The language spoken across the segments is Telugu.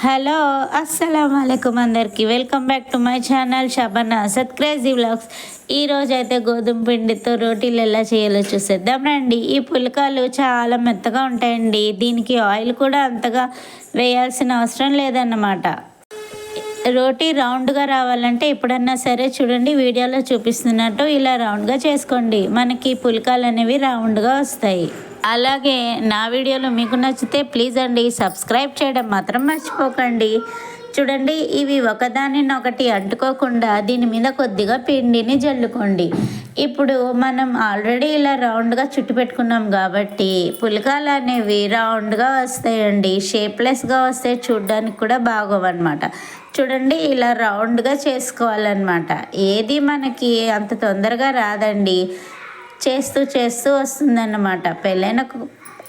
హలో అస్సలం వాలేకుమ్ అందరికీ welcome back to my channel Shabana సత్ క్రేజీ వ్లాగ్స్. ఈరోజు అయితే గోధుమ పిండితో రోటీలు ఎలా చేయాలో చూసేద్దాం రండి. ఈ పుల్కాలు చాలా మెత్తగా ఉంటాయండి. దీనికి ఆయిల్ కూడా అంతగా వేయాల్సిన అవసరం లేదన్నమాట. రోటీ రౌండ్గా రావాలంటే ఎప్పుడన్నా సరే చూడండి, వీడియోలో చూపిస్తున్నట్టు ఇలా రౌండ్గా చేసుకోండి. మనకి పుల్కాలు అనేవి రౌండ్గా వస్తాయి. అలాగే నా వీడియోలు మీకు నచ్చితే ప్లీజ్ అండి సబ్స్క్రైబ్ చేయడం మాత్రం మర్చిపోకండి. చూడండి, ఇవి ఒకదానినొకటి అంటుకోకుండా దీని మీద కొద్దిగా పిండిని జల్లుకోండి. ఇప్పుడు మనం ఆల్రెడీ ఇలా రౌండ్గా చుట్టు పెట్టుకున్నాం కాబట్టి పుల్కాలు అనేవి రౌండ్గా వస్తాయండి. షేప్లెస్గా వస్తే చూడడానికి కూడా బాగోవన్నమాట. చూడండి, ఇలా రౌండ్గా చేసుకోవాలన్నమాట. ఏది మనకి అంత తొందరగా రాదండి, చేస్తూ చేస్తూ వస్తుందన్నమాట. పెళ్ళైన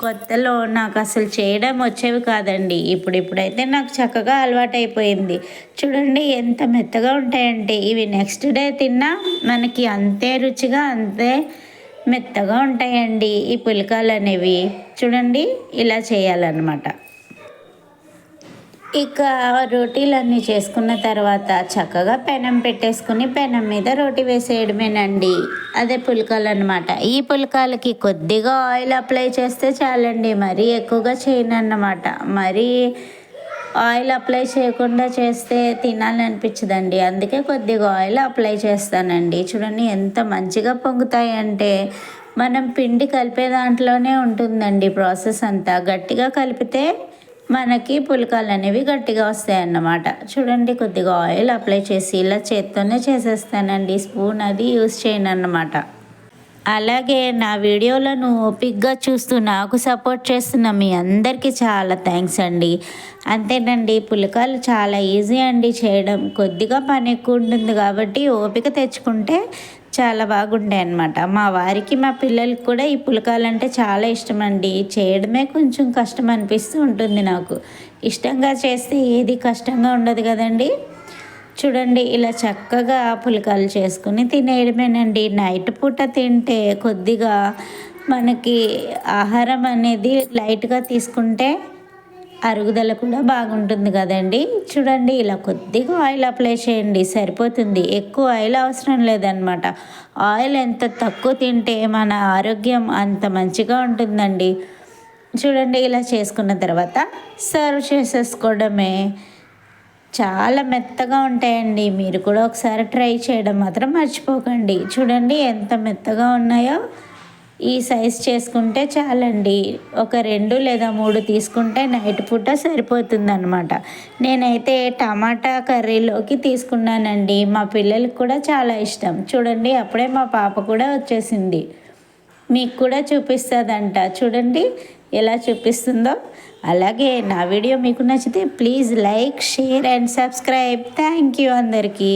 కొత్తలో నాకు అసలు చేయడం వచ్చేవి కాదండి. ఇప్పుడైతే నాకు చక్కగా అలవాటైపోయింది. చూడండి ఎంత మెత్తగా ఉంటాయంటే ఇవి నెక్స్ట్ డే తిన్నా మనకి అంతే రుచిగా అంతే మెత్తగా ఉంటాయండి ఈ పుల్కాలు అనేవి. చూడండి, ఇలా చేయాలన్నమాట. ఇక రోటీలన్నీ చేసుకున్న తర్వాత చక్కగా పెనం పెట్టేసుకుని పెనం మీద రోటీ వేసేయడమేనండి. అదే పుల్కాలు అనమాట. ఈ పుల్కాలకి కొద్దిగా ఆయిల్ అప్లై చేస్తే చాలండి, మరీ ఎక్కువగా చేయనన్నమాట. మరీ ఆయిల్ అప్లై చేయకుండా చేస్తే తినాలనిపించదండి. అందుకే కొద్దిగా ఆయిల్ అప్లై చేస్తానండి. చూడండి ఎంత మంచిగా పొంగుతాయంటే మనం పిండి కలిపే దాంట్లోనే ఉంటుందండి ప్రాసెస్ అంతా. గట్టిగా కలిపితే మనకి పుల్కాలు అనేవి గట్టిగా వస్తాయి అన్నమాట. చూడండి, కొద్దిగా ఆయిల్ అప్లై చేసి ఇలా చేత్తోనే చేసేస్తానండి. స్పూన్ అది యూస్ చేయను అన్నమాట. అలాగే నా వీడియోలను ఓపిక్గా చూస్తూ నాకు సపోర్ట్ చేస్తున్న మీ అందరికీ చాలా థ్యాంక్స్ అండి. అంతేనండి, పుల్కాలు చాలా ఈజీ అండి చేయడం. కొద్దిగా పని ఎక్కువ ఉంటుంది కాబట్టి ఓపిక తెచ్చుకుంటే చాలా బాగుంటాయి అన్నమాట. మా వారికి మా పిల్లలకి కూడా ఈ పుల్కాలు అంటే చాలా ఇష్టం అండి. చేయడమే కొంచెం కష్టం అనిపిస్తూ ఉంటుంది నాకు. ఇష్టంగా చేస్తే ఏది కష్టంగా ఉండదు కదండి. చూడండి, ఇలా చక్కగా పుల్కాలు చేసుకుని తినేయడమేనండి. నైట్ పూట తింటే కొద్దిగా మనకి ఆహారం అనేది లైట్గా తీసుకుంటే అరుగుదల కూడా బాగుంటుంది కదండి. చూడండి, ఇలా కొద్దిగా ఆయిల్ అప్లై చేయండి, సరిపోతుంది. ఎక్కువ ఆయిల్ అవసరం లేదనమాట. ఆయిల్ ఎంత తక్కువ తింటే మన ఆరోగ్యం అంత మంచిగా ఉంటుందండి. చూడండి, ఇలా చేసుకున్న తర్వాత సర్వ్ చేసేసుకోవడమే. చాలా మెత్తగా ఉంటాయండి. మీరు కూడా ఒకసారి ట్రై చేయడం మాత్రం మర్చిపోకండి. చూడండి ఎంత మెత్తగా ఉన్నాయో. ఈ సైజ్ చేసుకుంటే చాలండి. ఒక 2 లేదా 3 తీసుకుంటే నైట్ పూట సరిపోతుందన్నమాట. నేనైతే టమాటా కర్రీలోకి తీసుకున్నానండి. మా పిల్లలకి కూడా చాలా ఇష్టం. చూడండి, అప్పుడే మా పాప కూడా వచ్చేసింది. మీకు కూడా చూపిస్తుందంట. చూడండి ఎలా చూపిస్తుందో. అలాగే నా వీడియో మీకు నచ్చితే please like, share and subscribe. Thank you అందరికీ.